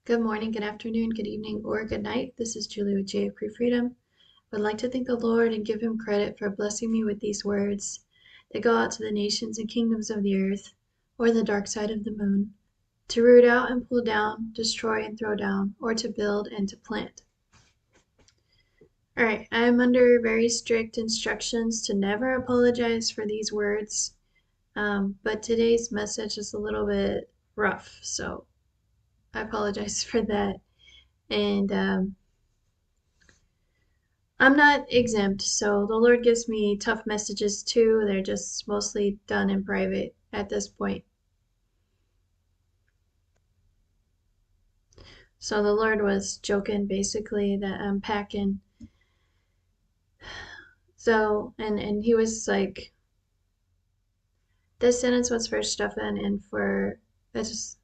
Good morning, good afternoon, good evening, or good night. This is Julie with J of Pre Freedom. I would like to thank the Lord and give him credit for blessing me with these words that go out to the nations and kingdoms of the earth, or the dark side of the moon, to root out and pull down, destroy and throw down, or to build and to plant. All right, I am under very strict instructions to never apologize for these words, but today's message is a little bit rough, so I apologize for that. And I'm not exempt, so the Lord gives me tough messages too. They're just mostly done in private at this point. So the Lord was joking basically that I'm packing. So, and he was like, this sentence was for Stefan and for just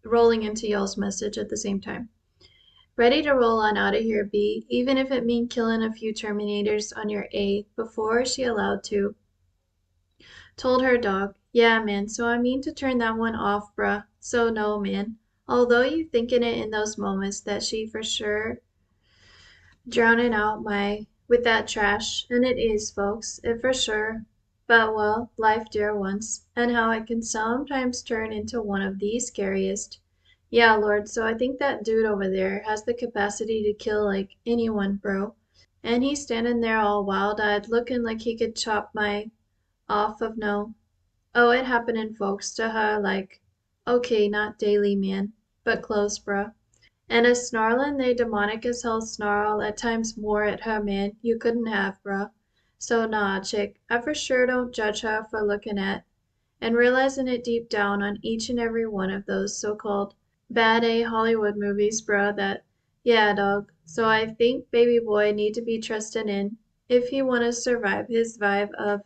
rolling into y'all's message at the same time. Ready to roll on out of here, B, even if it mean killing a few Terminators on your A before she allowed to. Told her dog, yeah, man, so I mean to turn that one off, bruh. So no, man. Although you thinking it in those moments that she for sure drowning out my with that trash, and it is, folks, it for sure. But well, life, dear ones, and how it can sometimes turn into one of the scariest. Yeah, Lord, so I think that dude over there has the capacity to kill like anyone, bro. And he's standing there all wild-eyed, looking like he could chop my off of no. Oh, it happening, folks, to her like, okay, not daily, man, but close, bruh. And a snarlin' they demonic as hell snarl at times more at her, man, you couldn't have, bruh. So nah, chick, I for sure don't judge her for looking at and realizing it deep down on each and every one of those so-called bad A Hollywood movies, bruh, that, yeah, dog. So I think baby boy need to be trustin' in if he wanna survive his vibe of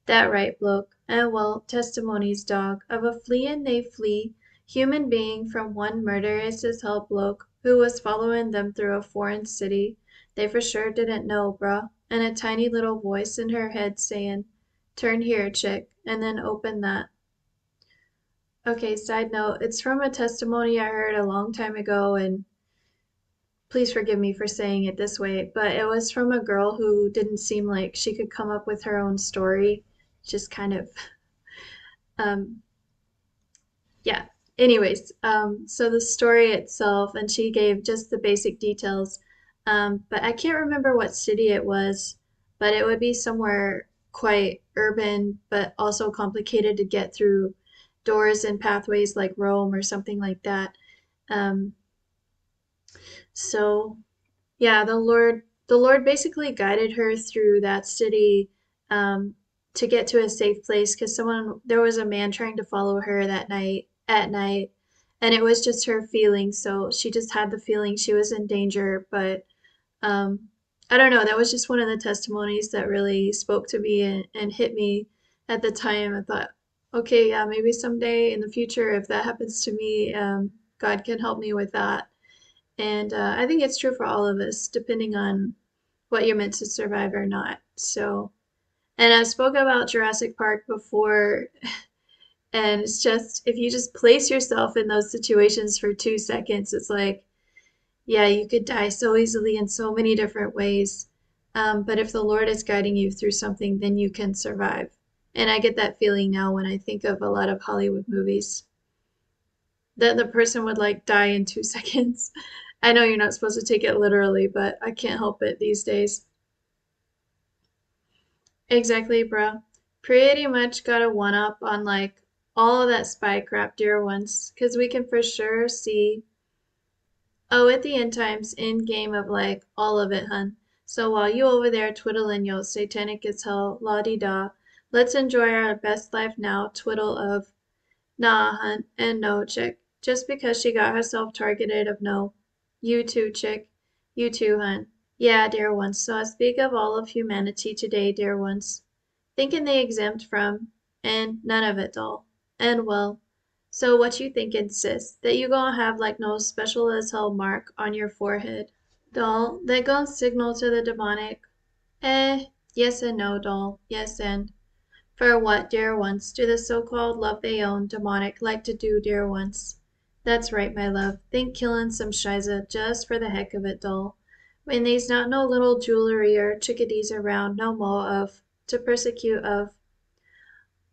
that right, bloke. And well, testimonies, dog, of a fleein' they flee human being from one murderous as hell bloke who was following them through a foreign city they for sure didn't know, bruh, and a tiny little voice in her head saying, turn here, chick, and then open that. Okay, side note, it's from a testimony I heard a long time ago, and please forgive me for saying it this way, but it was from a girl who didn't seem like she could come up with her own story, just kind of um, yeah. Anyways, so the story itself, and she gave just the basic details, but I can't remember what city it was, but it would be somewhere quite urban, but also complicated to get through doors and pathways like Rome or something like that. Um, so yeah, the Lord basically guided her through that city um, to get to a safe place because there was a man trying to follow her that night at night, and it was just her feeling. So she just had the feeling she was in danger. But um, I don't know. That was just one of the testimonies that really spoke to me and hit me at the time. I thought, okay, yeah, maybe someday in the future, if that happens to me, God can help me with that. And I think it's true for all of us, depending on what you're meant to survive or not. So, and I spoke about Jurassic Park before, and it's just if you just place yourself in those situations for 2 seconds, it's like, yeah, you could die so easily in so many different ways. But if the Lord is guiding you through something, then you can survive. And I get that feeling now when I think of a lot of Hollywood movies that the person would like die in 2 seconds. I know you're not supposed to take it literally, but I can't help it these days. Exactly, bro. Pretty much got a one up on like all of that spy crap, dear ones, because we can for sure see, oh, at the end times, end game of like all of it, hun. So while you over there twiddling yo satanic as hell, la di da, let's enjoy our best life now, twiddle of nah, hun, and no, chick. Just because she got herself targeted of no. You too, chick. You too, hun. Yeah, dear ones. So I speak of all of humanity today, dear ones. Thinking they exempt from, and none of it, doll. And well, so what you thinking, sis? That you gonna have like no special as hell mark on your forehead? Doll, that gonna signal to the demonic? Yes and no, doll. Yes and. For what, dear ones, do the so-called love they own demonic like to do, dear ones? That's right, my love. Think killin' some shiza just for the heck of it, doll. When they's not no little jewelry or chickadees around no more of to persecute of.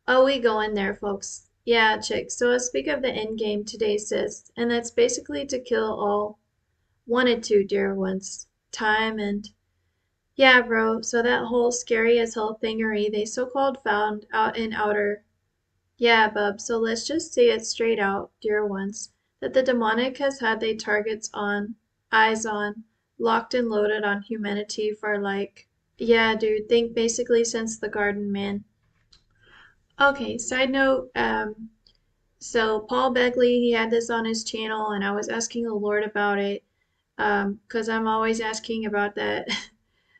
Oh, we go in there, folks. Yeah, chick. So I speak of the end game today, sis, and that's basically to kill all wanted to, dear ones. Time and yeah, bro. So that whole scary as hell thingery they so-called found out in outer. Yeah, bub. So let's just say it straight out, dear ones, that the demonic has had they targets on, eyes on, locked and loaded on humanity for like, yeah, dude, think basically since the garden, man. Okay, side note, so Paul Begley, he had this on his channel, and I was asking the Lord about it, because I'm always asking about that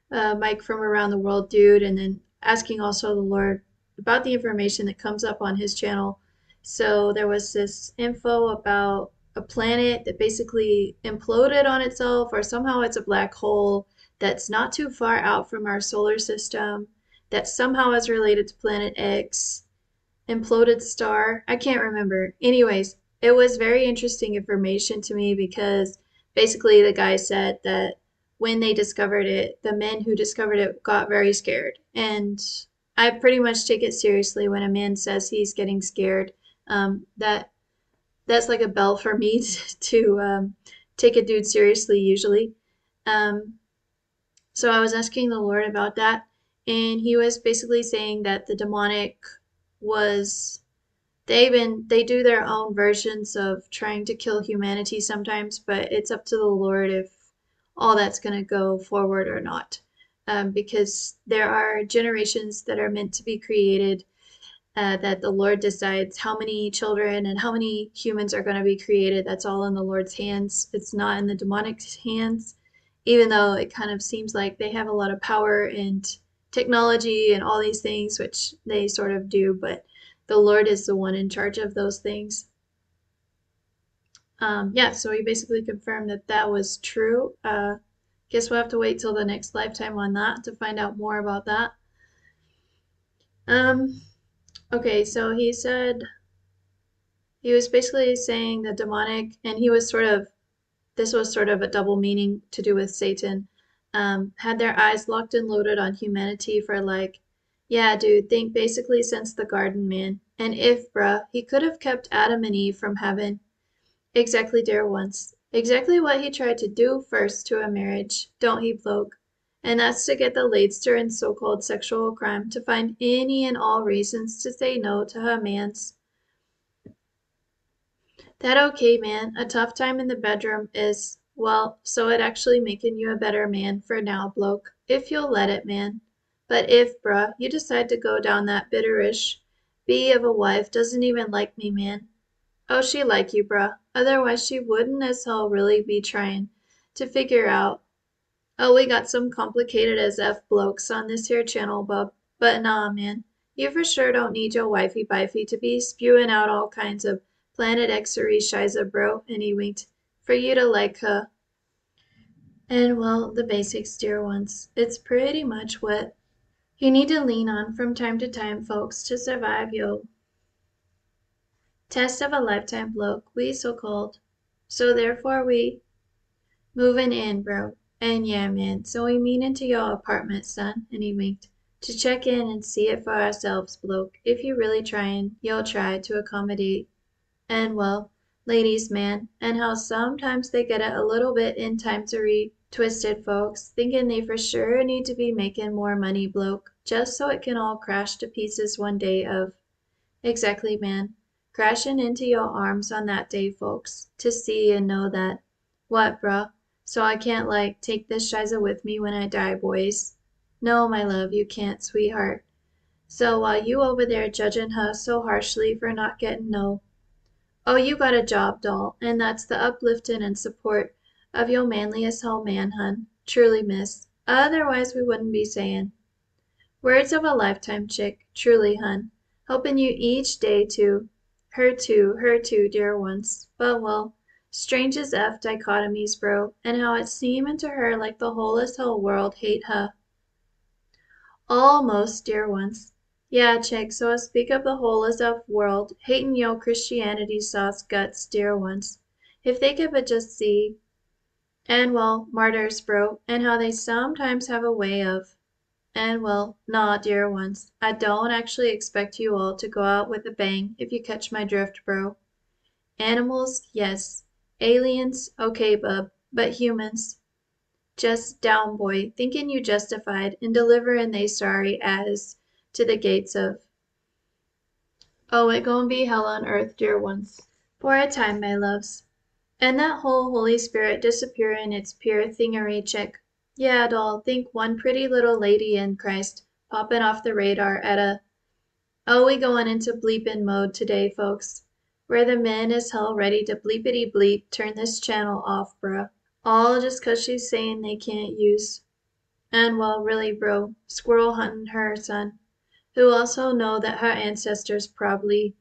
Mike from around the world dude, and then asking also the Lord about the information that comes up on his channel. So there was this info about a planet that basically imploded on itself, or somehow it's a black hole that's not too far out from our solar system, that somehow is related to Planet X, imploded star. I can't remember. Anyways, it was very interesting information to me because basically the guy said that when they discovered it, the men who discovered it got very scared. And I pretty much take it seriously when a man says he's getting scared. That's like a bell for me to take a dude seriously usually. Um, so I was asking the Lord about that, and he was basically saying that the demonic was they do their own versions of trying to kill humanity sometimes, but it's up to the Lord if all that's going to go forward or not. Because there are generations that are meant to be created, that the Lord decides how many children and how many humans are going to be created. That's all in the Lord's hands. It's not in the demonic hands, even though it kind of seems like they have a lot of power and technology and all these things, which they sort of do, but the Lord is the one in charge of those things. Yeah, so he basically confirmed that that was true. Guess we'll have to wait till the next lifetime on that to find out more about that. Um, okay, so he said he was basically saying the demonic, and he was sort of, this was sort of a double meaning to do with Satan, had their eyes locked and loaded on humanity for like, yeah, dude, think basically since the garden, man. And if, bruh, he could have kept Adam and Eve from heaven. Exactly, dear once. Exactly what he tried to do first to a marriage, don't he, bloke? And that's to get the ladester in so-called sexual crime to find any and all reasons to say no to her man's. That okay, man. A tough time in the bedroom is, well, so it actually making you a better man for now, bloke. If you'll let it, man. But if, bruh, you decide to go down that bitterish bee of a wife doesn't even like me, man. Oh, she like you, bruh. Otherwise she wouldn't as hell really be trying to figure out. Oh, we got some complicated as F blokes on this here channel, bub. But nah, man. You for sure don't need your wifey-bifey to be spewing out all kinds of Planet X-ery shiza, bro. And he winked. For you to like her. And well, the basics, dear ones. It's pretty much what you need to lean on from time to time, folks, to survive yo test of a lifetime bloke, we so called. So therefore we moving in, bro. And yeah, man, so we mean into your apartment, son, and he winked, to check in and see it for ourselves, bloke. If you really tryin', you'll try to accommodate. And well, ladies, man, and how sometimes they get it a little bit in time to read twisted folks, thinking they for sure need to be making more money, bloke, just so it can all crash to pieces one day of. Exactly, man. Crashin' into your arms on that day, folks, to see and know that. What, bruh? So I can't, like, take this shiza with me when I die, boys? No, my love, you can't, sweetheart. So while you over there judgin' her so harshly for not gettin' no. Oh, you got a job, doll, and that's the upliftin' and support of your manly as hell man, hun. Truly, miss. Otherwise we wouldn't be sayin'. Words of a lifetime, chick, truly, hun. Helping you each day to her too, dear ones. But well, strange as F dichotomies, bro, and how it seemin' to her like the whole as hell world hate her. Almost, dear ones. Yeah, check. So I speak of the whole as of world, hating yo Christianity sauce guts, dear ones. If they could but just see, and well, martyrs, bro, and how they sometimes have a way of, and well, nah, dear ones, I don't actually expect you all to go out with a bang if you catch my drift, bro. Animals, yes. Aliens, okay, bub, but humans, just down, boy, thinking you justified in delivering they sorry as to the gates of, oh, it gon' be hell on earth, dear ones, for a time, my loves. And that whole Holy Spirit disappear in its pure thingery chick. Yeah, doll, think one pretty little lady in Christ popping off the radar at a, oh, we going into bleepin' mode today, folks. Where the men is hell ready to bleepity bleep turn this channel off, bruh. All just 'cause she's saying they can't use. And well, really, bro, squirrel hunting her son, who also know that her ancestors probably.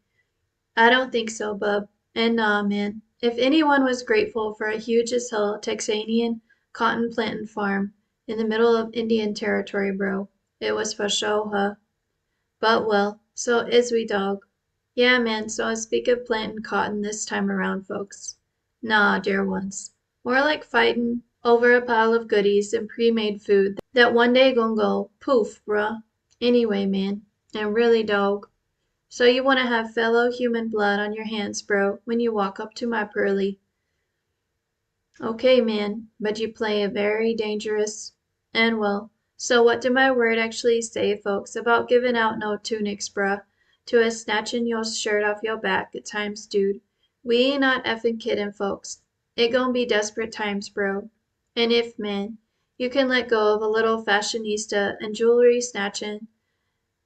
I don't think so, bub. And nah, man. If anyone was grateful for a huge as hell Texanian cotton planting farm in the middle of Indian territory, bro, it was for sure her. But well, so is we dog. Yeah, man, so I speak of planting cotton this time around, folks. Nah, dear ones. More like fighting over a pile of goodies and pre-made food that one day gon' go poof, bruh. Anyway, man, and really, dog. So you want to have fellow human blood on your hands, bro, when you walk up to my pearly. Okay, man, but you play a very dangerous. And well, so what do my word actually say, folks, about giving out no tunics, bruh, to a snatching your shirt off your back at times, dude? We ain't not effing kidding, folks. It gon' be desperate times, bro. And if, man, you can let go of a little fashionista and jewelry snatching,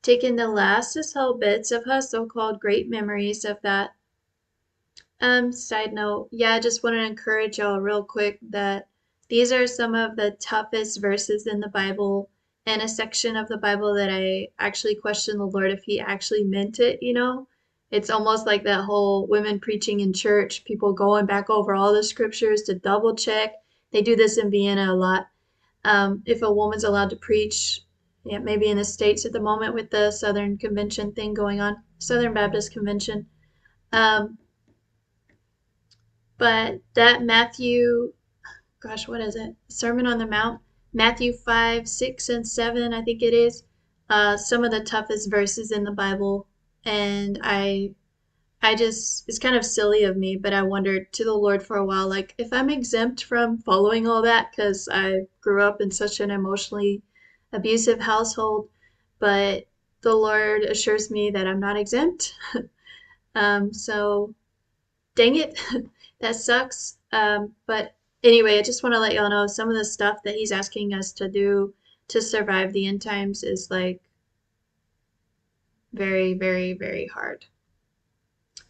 taking the last as hell bits of her so-called great memories of that. Side note, yeah, I just want to encourage y'all real quick that these are some of the toughest verses in the Bible and a section of the Bible that I actually question the Lord if he actually meant it, you know? It's almost like that whole women preaching in church, people going back over all the scriptures to double check. They do this in Vienna a lot. If a woman's allowed to preach, yeah, maybe in the States at the moment with the Southern Convention thing going on, Southern Baptist Convention. Um, but that Matthew, gosh, what is it? Sermon on the Mount, Matthew 5, 6, and 7, I think it is. Some of the toughest verses in the Bible. And I just, it's kind of silly of me, but I wondered to the Lord for a while, like, if I'm exempt from following all that, because I grew up in such an emotionally abusive household, but the Lord assures me that I'm not exempt. So dang it, that sucks. But anyway, I just want to let y'all know some of the stuff that he's asking us to do to survive the end times is like very, very, very hard.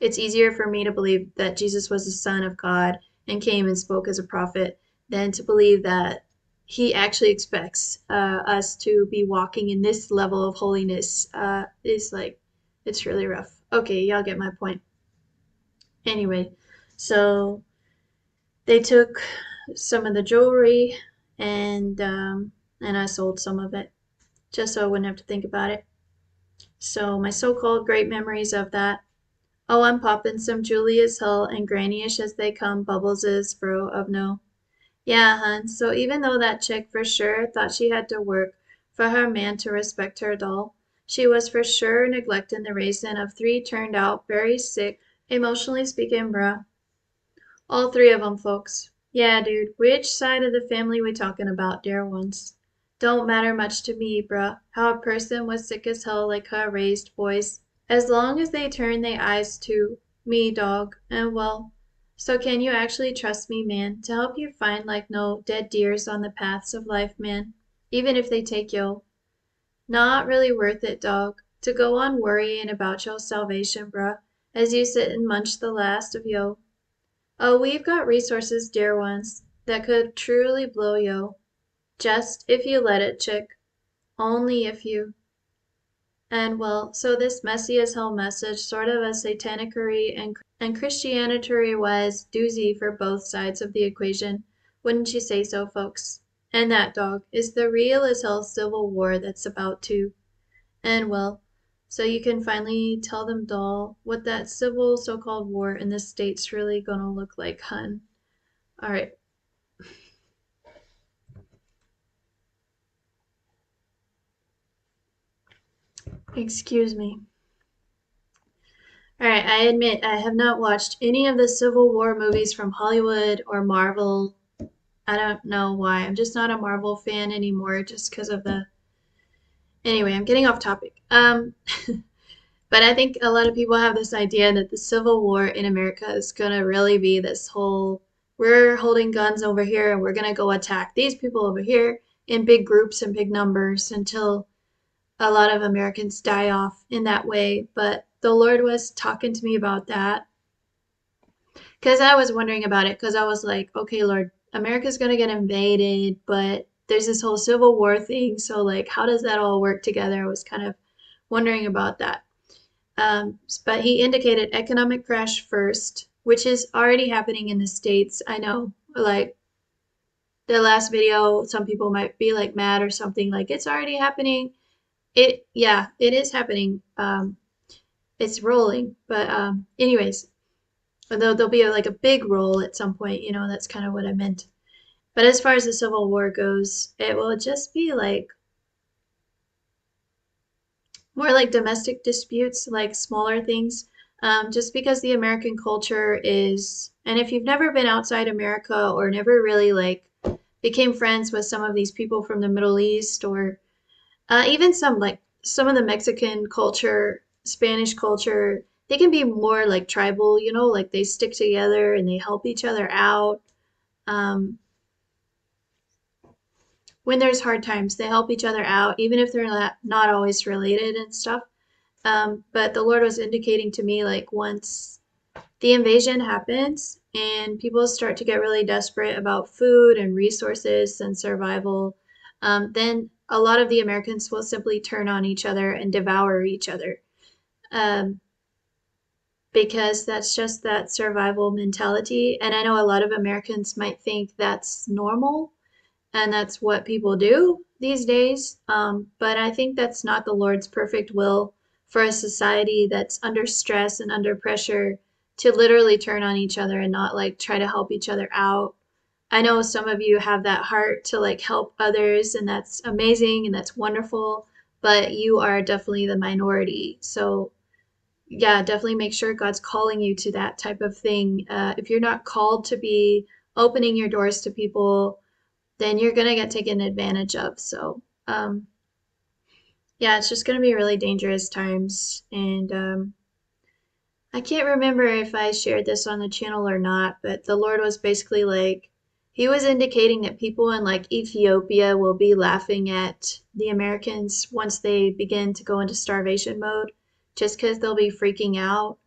It's easier for me to believe that Jesus was the Son of God and came and spoke as a prophet than to believe that he actually expects us to be walking in this level of holiness. Is like, it's really rough. Okay, y'all get my point. Anyway, so they took some of the jewelry and I sold some of it just so I wouldn't have to think about it. So my so-called great memories of that. Oh, I'm popping some Julia's Hill and Granny-ish as they come, Bubbles is, bro, of no. Yeah, hun, so even though that chick for sure thought she had to work for her man to respect her doll, she was for sure neglecting the raising of three turned out very sick, emotionally speaking, bruh. All three of 'em, folks. Yeah, dude, which side of the family we talking about, dear ones? Don't matter much to me, bruh, how a person was sick as hell like her raised boys, as long as they turn their eyes to me, dog, and well, so can you actually trust me, man, to help you find like no dead deers on the paths of life, man, even if they take yo? Not really worth it, dog, to go on worrying about your salvation, bruh, as you sit and munch the last of yo. Oh, we've got resources, dear ones, that could truly blow yo. Just if you let it, chick. Only if you. And well, so this messy as hell message, sort of a satanicery and Christianity wise doozy for both sides of the equation. Wouldn't you say so, folks? And that, dog, is the real as hell civil war that's about to. And well, so you can finally tell them, doll, what that civil so-called war in the States really gonna look like, hun. All right. Excuse me. All right, I admit I have not watched any of the Civil War movies from Hollywood or Marvel. I don't know why. I'm just not a Marvel fan anymore just because of the. Anyway, I'm getting off topic. But I think a lot of people have this idea that the Civil War in America is going to really be this whole we're holding guns over here and we're going to go attack these people over here in big groups and big numbers until a lot of Americans die off in that way. But the Lord was talking to me about that because I was wondering about it because I was like, okay, Lord, America's going to get invaded, but there's this whole Civil War thing. So, like, how does that all work together? I was kind of wondering about that. But he indicated economic crash first, which is already happening in the States. I know, like the last video, some people might be like mad or something, like it's already happening. Yeah, it is happening. It's rolling. But anyways, although there'll be like a big roll at some point, that's kind of what I meant. But as far as the Civil War goes, it will just be like more like domestic disputes, like smaller things. Just because the American culture is, and if you've never been outside America or never really like became friends with some of these people from the Middle East or even some of the Mexican culture, Spanish culture, they can be more like tribal, like they stick together and they help each other out. Um, when there's hard times, they help each other out, even if they're not always related and stuff. But the Lord was indicating to me like once the invasion happens and people start to get really desperate about food and resources and survival, then a lot of the Americans will simply turn on each other and devour each other. Um, because that's just that survival mentality. And I know a lot of Americans might think that's normal and that's what people do these days. But I think that's not the Lord's perfect will for a society that's under stress and under pressure to literally turn on each other and not like try to help each other out. I know some of you have that heart to like help others, and that's amazing and that's wonderful, but you are definitely the minority. So, yeah, definitely make sure God's calling you to that type of thing. If you're not called to be opening your doors to people, then you're gonna get taken advantage of. So, yeah, it's just gonna be really dangerous times. And I can't remember if I shared this on the channel or not, but the Lord was basically like, He was indicating that people in like Ethiopia will be laughing at the Americans once they begin to go into starvation mode, just because they'll be freaking out.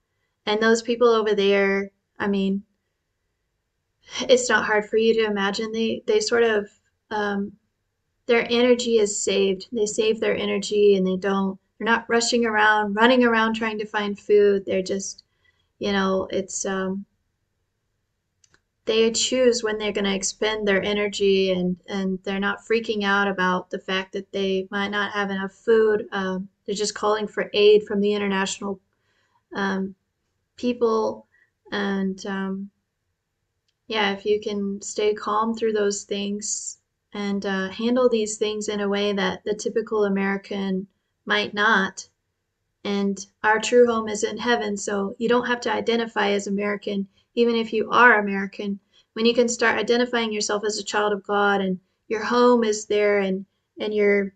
And those people over there, I mean, it's not hard for you to imagine. They sort of um, their energy is saved. They save their energy and they're not rushing around, running around trying to find food. They're just, it's, they choose when they're going to expend their energy and they're not freaking out about the fact that they might not have enough food. They're just calling for aid from the international um, people. And yeah, if you can stay calm through those things and handle these things in a way that the typical American might not. And our true home is in heaven, so you don't have to identify as American, even if you are American. When you can start identifying yourself as a child of God and your home is there and your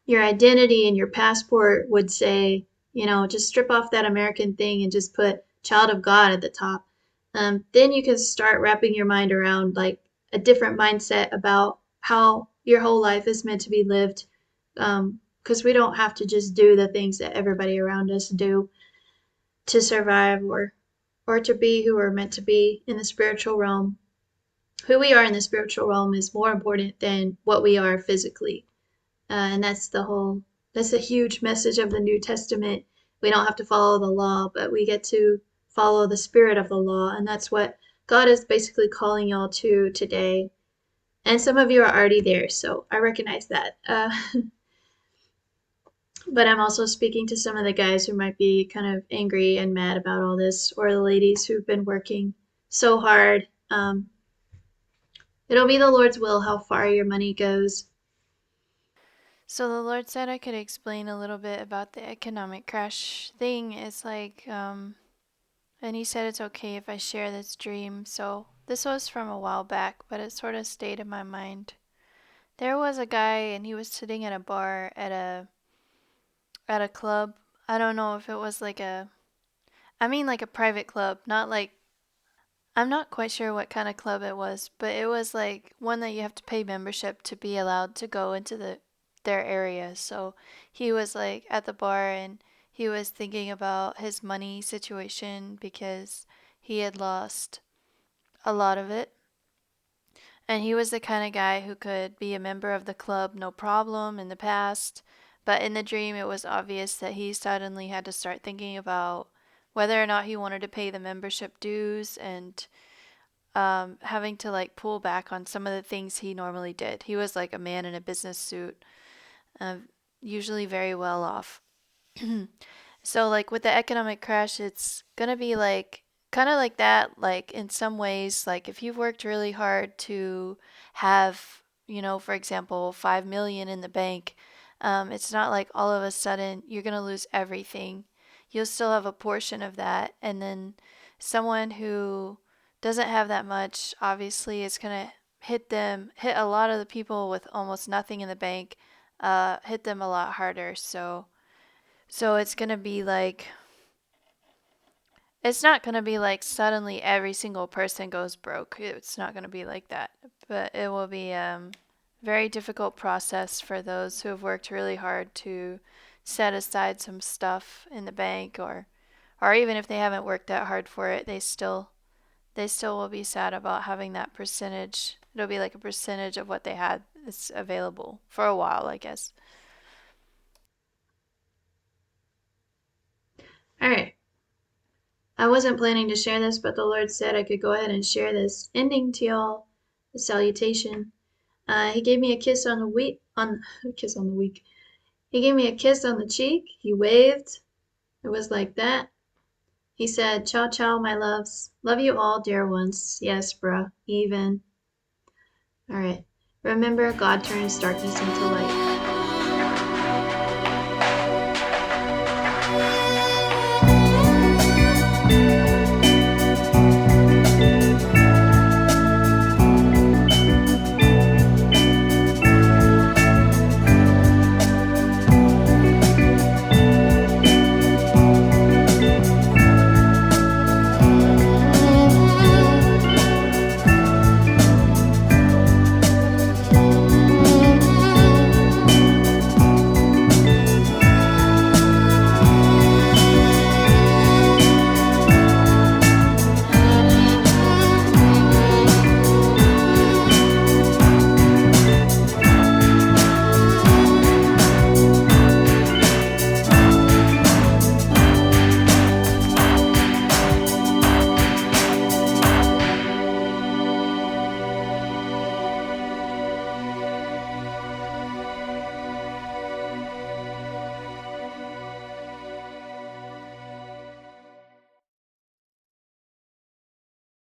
identity and your passport would say, just strip off that American thing and just put child of God at the top. Then you can start wrapping your mind around like a different mindset about how your whole life is meant to be lived. Because we don't have to just do the things that everybody around us do to survive or to be who we're meant to be in the spiritual realm. Who we are in the spiritual realm is more important than what we are physically. And that's a huge message of the New Testament. We don't have to follow the law, but we get to follow the spirit of the law. And that's what God is basically calling y'all to today. And some of you are already there, so I recognize that. But I'm also speaking to some of the guys who might be kind of angry and mad about all this, or the ladies who've been working so hard. It'll be the Lord's will how far your money goes. So the Lord said I could explain a little bit about the economic crash thing. It's like, and He said it's okay if I share this dream. So this was from a while back, but it sort of stayed in my mind. There was a guy, and he was sitting at a bar at a club. I don't know if it was like I mean like a private club, not like I'm not quite sure what kind of club it was, but it was like one that you have to pay membership to be allowed to go into their area. So he was like at the bar and he was thinking about his money situation because he had lost a lot of it. And he was the kind of guy who could be a member of the club no problem in the past, but in the dream it was obvious that he suddenly had to start thinking about whether or not he wanted to pay the membership dues and having to like pull back on some of the things he normally did. He was like a man in a business suit, uh, usually very well off. So like with the economic crash, it's gonna be like kind of like that. Like in some ways, like if you've worked really hard to have, for example, 5 million in the bank, it's not like all of a sudden you're gonna lose everything. You'll still have a portion of that, and then someone who doesn't have that much, obviously, is gonna hit a lot of the people with almost nothing in the bank, hit them a lot harder. So it's going to be like, it's not going to be like suddenly every single person goes broke. It's not going to be like that. But it will be a very difficult process for those who have worked really hard to set aside some stuff in the bank or even if they haven't worked that hard for it, they still will be sad about having that percentage. It'll be like a percentage of what they had that's available for a while, I guess. All right. I wasn't planning to share this, but the Lord said I could go ahead and share this ending to y'all, the salutation. He gave me a kiss on the week on a kiss on the week. He gave me a kiss on the cheek. He waved. It was like that. He said, "Ciao, ciao, my loves. Love you all, dear ones. Yes, bruh. Even." All right. Remember, God turns darkness into light.